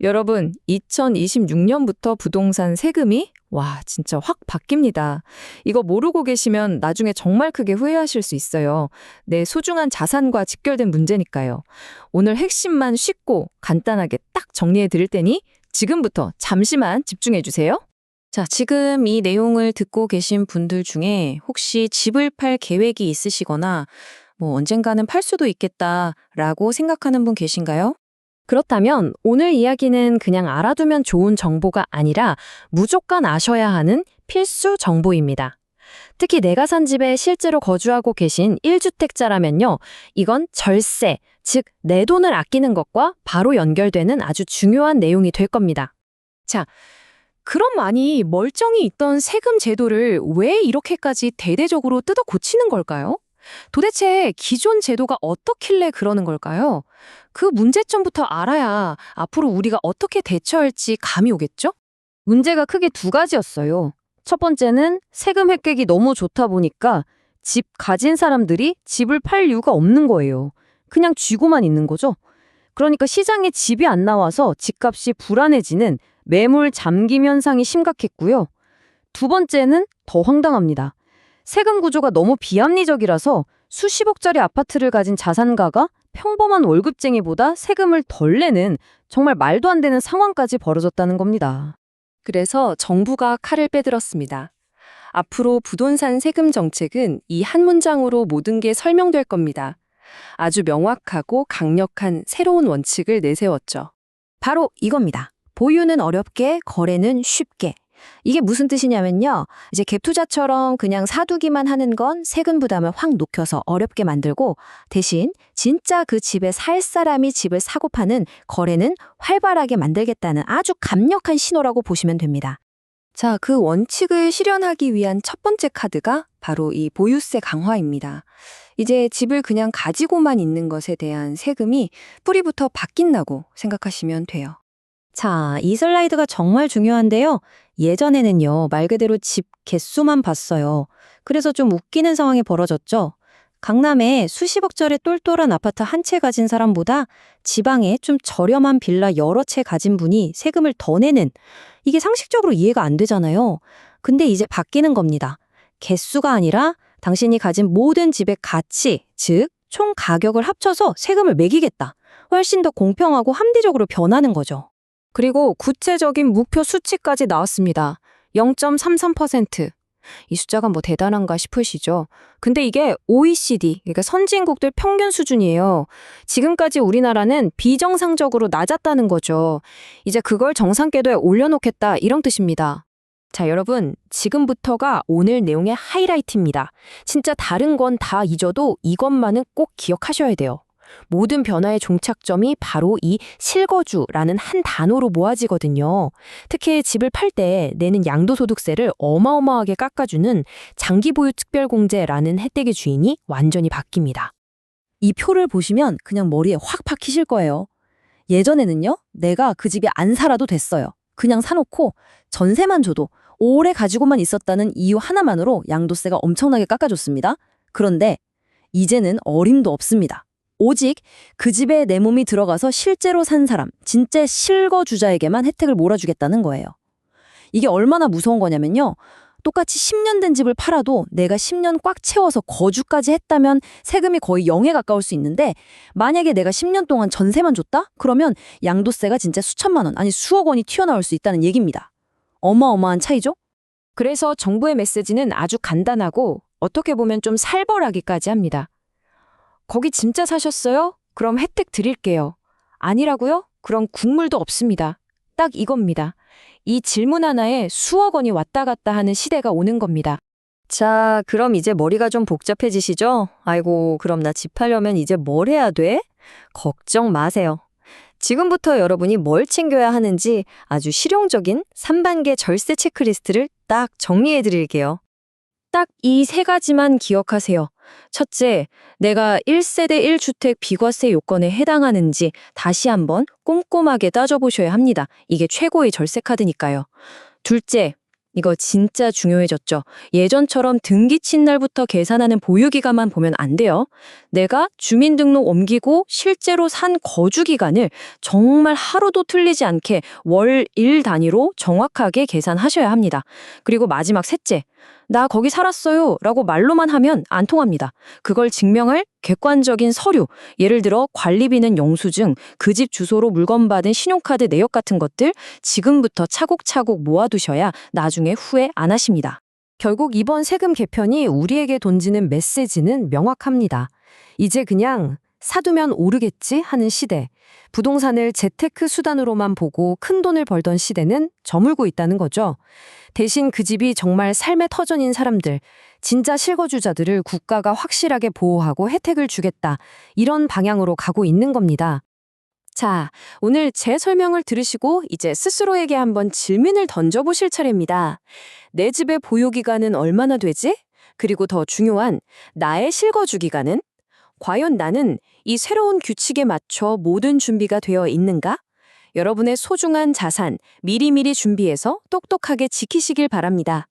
여러분, 2026년부터 부동산 세금이 진짜 확 바뀝니다. 이거 모르고 계시면 나중에 정말 크게 후회하실 수 있어요. 내 소중한 자산과 직결된 문제니까요. 오늘 핵심만 쉽고 간단하게 딱 정리해 드릴 테니 지금부터 잠시만 집중해 주세요. 자, 지금 이 내용을 듣고 계신 분들 중에 혹시 집을 팔 계획이 있으시거나 언젠가는 팔 수도 있겠다라고 생각하는 분 계신가요? 그렇다면 오늘 이야기는 그냥 알아두면 좋은 정보가 아니라 무조건 아셔야 하는 필수 정보입니다. 특히 내가 산 집에 실제로 거주하고 계신 1주택자라면요. 이건 절세, 즉 내 돈을 아끼는 것과 바로 연결되는 아주 중요한 내용이 될 겁니다. 자, 그럼 아니 멀쩡히 있던 세금 제도를 왜 이렇게까지 대대적으로 뜯어 고치는 걸까요? 도대체 기존 제도가 어떻길래 그러는 걸까요? 그 문제점부터 알아야 앞으로 우리가 어떻게 대처할지 감이 오겠죠? 문제가 크게 두 가지였어요. 첫 번째는 세금 혜택이 너무 좋다 보니까 집 가진 사람들이 집을 팔 이유가 없는 거예요. 그냥 쥐고만 있는 거죠. 그러니까 시장에 집이 안 나와서 집값이 불안해지는 매물 잠김 현상이 심각했고요. 두 번째는 더 황당합니다. 세금 구조가 너무 비합리적이라서 수십억짜리 아파트를 가진 자산가가 평범한 월급쟁이보다 세금을 덜 내는 정말 말도 안 되는 상황까지 벌어졌다는 겁니다. 그래서 정부가 칼을 빼들었습니다. 앞으로 부동산 세금 정책은 이 한 문장으로 모든 게 설명될 겁니다. 아주 명확하고 강력한 새로운 원칙을 내세웠죠. 바로 이겁니다. 보유는 어렵게, 거래는 쉽게. 이게 무슨 뜻이냐면요. 이제 갭 투자처럼 그냥 사두기만 하는 건 세금 부담을 확 높여서 어렵게 만들고 대신 진짜 그 집에 살 사람이 집을 사고 파는 거래는 활발하게 만들겠다는 아주 강력한 신호라고 보시면 됩니다. 자, 그 원칙을 실현하기 위한 첫 번째 카드가 바로 이 보유세 강화입니다. 이제 집을 그냥 가지고만 있는 것에 대한 세금이 뿌리부터 바뀐다고 생각하시면 돼요. 자, 이 슬라이드가 정말 중요한데요. 예전에는요, 말 그대로 집 개수만 봤어요. 그래서 좀 웃기는 상황이 벌어졌죠. 강남에 수십억짜리 똘똘한 아파트 한 채 가진 사람보다 지방에 좀 저렴한 빌라 여러 채 가진 분이 세금을 더 내는, 이게 상식적으로 이해가 안 되잖아요. 근데 이제 바뀌는 겁니다. 개수가 아니라 당신이 가진 모든 집의 가치, 즉 총 가격을 합쳐서 세금을 매기겠다. 훨씬 더 공평하고 합리적으로 변하는 거죠. 그리고 구체적인 목표 수치까지 나왔습니다. 0.33%. 이 숫자가 대단한가 싶으시죠? 근데 이게 OECD, 그러니까 선진국들 평균 수준이에요. 지금까지 우리나라는 비정상적으로 낮았다는 거죠. 이제 그걸 정상궤도에 올려놓겠다 이런 뜻입니다. 자, 여러분, 지금부터가 오늘 내용의 하이라이트입니다. 진짜 다른 건 다 잊어도 이것만은 꼭 기억하셔야 돼요. 모든 변화의 종착점이 바로 이 실거주라는 한 단어로 모아지거든요. 특히 집을 팔 때 내는 양도소득세를 어마어마하게 깎아주는 장기보유특별공제라는 혜택의 주인이 완전히 바뀝니다. 이 표를 보시면 그냥 머리에 확 박히실 거예요. 예전에는요, 내가 그 집에 안 살아도 됐어요. 그냥 사놓고 전세만 줘도 오래 가지고만 있었다는 이유 하나만으로 양도세가 엄청나게 깎아줬습니다. 그런데 이제는 어림도 없습니다. 오직 그 집에 내 몸이 들어가서 실제로 산 사람, 진짜 실거주자에게만 혜택을 몰아주겠다는 거예요. 이게 얼마나 무서운 거냐면요. 똑같이 10년 된 집을 팔아도 내가 10년 꽉 채워서 거주까지 했다면 세금이 거의 0에 가까울 수 있는데 만약에 내가 10년 동안 전세만 줬다? 그러면 양도세가 진짜 수천만 원, 아니 수억 원이 튀어나올 수 있다는 얘기입니다. 어마어마한 차이죠? 그래서 정부의 메시지는 아주 간단하고 어떻게 보면 좀 살벌하기까지 합니다. 거기 진짜 사셨어요? 그럼 혜택 드릴게요. 아니라고요? 그럼 국물도 없습니다. 딱 이겁니다. 이 질문 하나에 수억 원이 왔다 갔다 하는 시대가 오는 겁니다. 자, 그럼 이제 머리가 좀 복잡해지시죠? 아이고, 그럼 나 집 팔려면 이제 뭘 해야 돼? 걱정 마세요. 지금부터 여러분이 뭘 챙겨야 하는지 아주 실용적인 3단계 절세 체크리스트를 딱 정리해 드릴게요. 딱 이 세 가지만 기억하세요. 첫째, 내가 1세대 1주택 비과세 요건에 해당하는지 다시 한번 꼼꼼하게 따져보셔야 합니다. 이게 최고의 절세 카드니까요. 둘째, 이거 진짜 중요해졌죠. 예전처럼 등기 친 날부터 계산하는 보유기간만 보면 안 돼요. 내가 주민등록 옮기고 실제로 산 거주기간을 정말 하루도 틀리지 않게 월, 일 단위로 정확하게 계산하셔야 합니다. 그리고 마지막 셋째, 나 거기 살았어요 라고 말로만 하면 안 통합니다. 그걸 증명할 객관적인 서류, 예를 들어 관리비는 영수증, 그 집 주소로 물건 받은 신용카드 내역 같은 것들 지금부터 차곡차곡 모아두셔야 나중에 후회 안 하십니다. 결국 이번 세금 개편이 우리에게 던지는 메시지는 명확합니다. 이제 그냥 사두면 오르겠지 하는 시대, 부동산을 재테크 수단으로만 보고 큰돈을 벌던 시대는 저물고 있다는 거죠. 대신 그 집이 정말 삶의 터전인 사람들, 진짜 실거주자들을 국가가 확실하게 보호하고 혜택을 주겠다, 이런 방향으로 가고 있는 겁니다. 자, 오늘 제 설명을 들으시고 이제 스스로에게 한번 질문을 던져보실 차례입니다. 내 집의 보유기간은 얼마나 되지? 그리고 더 중요한 나의 실거주기간은? 과연 나는 이 새로운 규칙에 맞춰 모든 준비가 되어 있는가? 여러분의 소중한 자산 미리미리 준비해서 똑똑하게 지키시길 바랍니다.